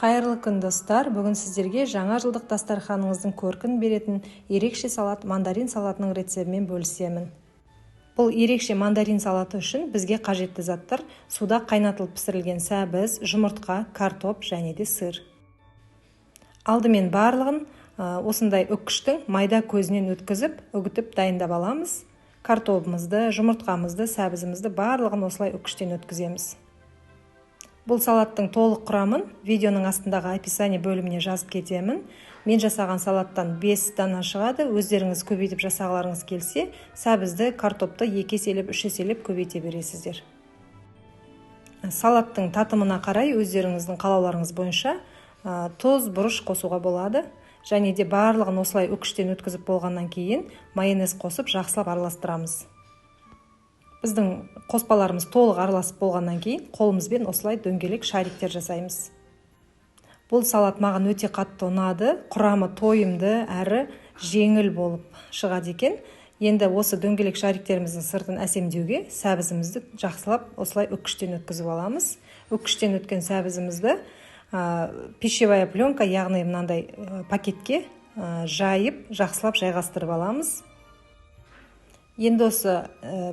Қайырлы күн достар, бүгін сіздерге жаңа жылдық дастарханыңыздың көркін беретін ерекше салат мандарин салатының рецебімен бөлісемін. Бұл ерекше мандарин салаты үшін бізге қажетті заттар суда қайнатылып пісірілген сәбіз, жұмыртқа, картоп және де сыр. Алдымен барлығын осындай үккіштің майда көзінен өткізіп, үгітіп дайындап аламыз. Картопымызды, жұмыртқамызды, сәбізімізді барлығын осылай үккіштен өткіземіз. Бұл салаттың толық құрамын видеоның астындағы описание бөліміне жазып кетемін. Мен жасаған салаттан 5 дана шығады. Өздеріңіз көбейтіп жасағыларыңыз келсе, сәбізді, картопты 2 еселеп, 3 еселеп көбейте бересіздер. Салаттың татымына қарай өздеріңіздің қалауларыңыз бойынша тұз, бұрыш қосуға болады. Және де барлығын осылай үккіштен өткізіп болғаннан кейін майонез қосып жақсылап араластырамыз. Біздің қоспаларымыз толық араласып болғаннан кейін қолымызбен осылай дөңгелек шариктер жасаймыз. Бұл салат маған өте қатты ұнады, құрамы тойымды әрі жеңіл болып шығады екен. Енді осы дөңгелек шариктеріміздің сыртын әсемдеуге сәбізімізді жақсылап осылай үккіштен өткізіп аламыз. Үккіштен өткен сәбізімізді пищевая пленка, яғни мынандай пакетке жайып, жақсылап жайғастырып аламыз. Енді осы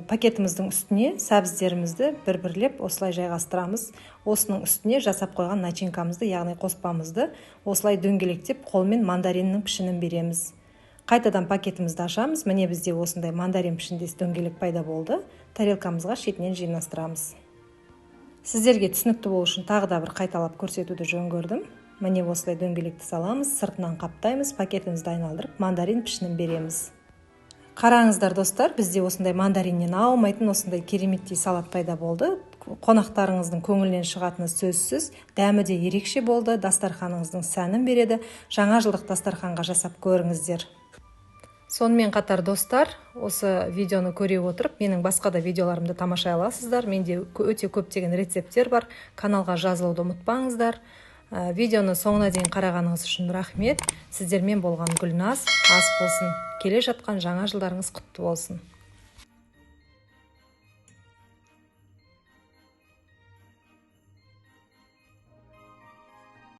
пакетіміздің үстіне сәбіздерімізді бір-бірлеп осылай жайғастырамыз. Осының үстіне жасап қойған начинкамызды, яғни қоспамызды осылай дөңгелектеп қолмен мандариннің пішінін береміз. Қайтадан пакетімізді ашамыз. Міне бізде осындай мандарин пішіндес дөңгелек пайда болды. Тарелкамызға шетінен жинастырамыз. Сіздерге түсінікті болу үшін тағы да бір қайталап көрсетуді жөн көрдім. Міне осылай дөңгелекті саламыз, сыртынан қаптаймыз, пакетімізді айналдырып, мандарин пішінін береміз. Қараңыздар достар, бізде осындай мандариннен аумайтын осындай кереметтей салат пайда болды. Қонақтарыңыздың көңілінен шығатыны сөзсіз, дәмі де ерекше болды, дастарханыңыздың сәнін береді. Жаңа жылдық дастарханға жасап көріңіздер. Сонымен қатар достар, осы видеоны көре отырып, менің басқа да видеоларымды тамашай аласыздар. Менде өте көптеген рецепттер бар. Каналға жазылуды ұмытпаңыздар. Видеоны соңына дейін қарағаныңыз үшін рахмет. Сіздермен болған Гүлназ ас болсын. Келе жатқан жаңа жылдарыңыз құтты болсын.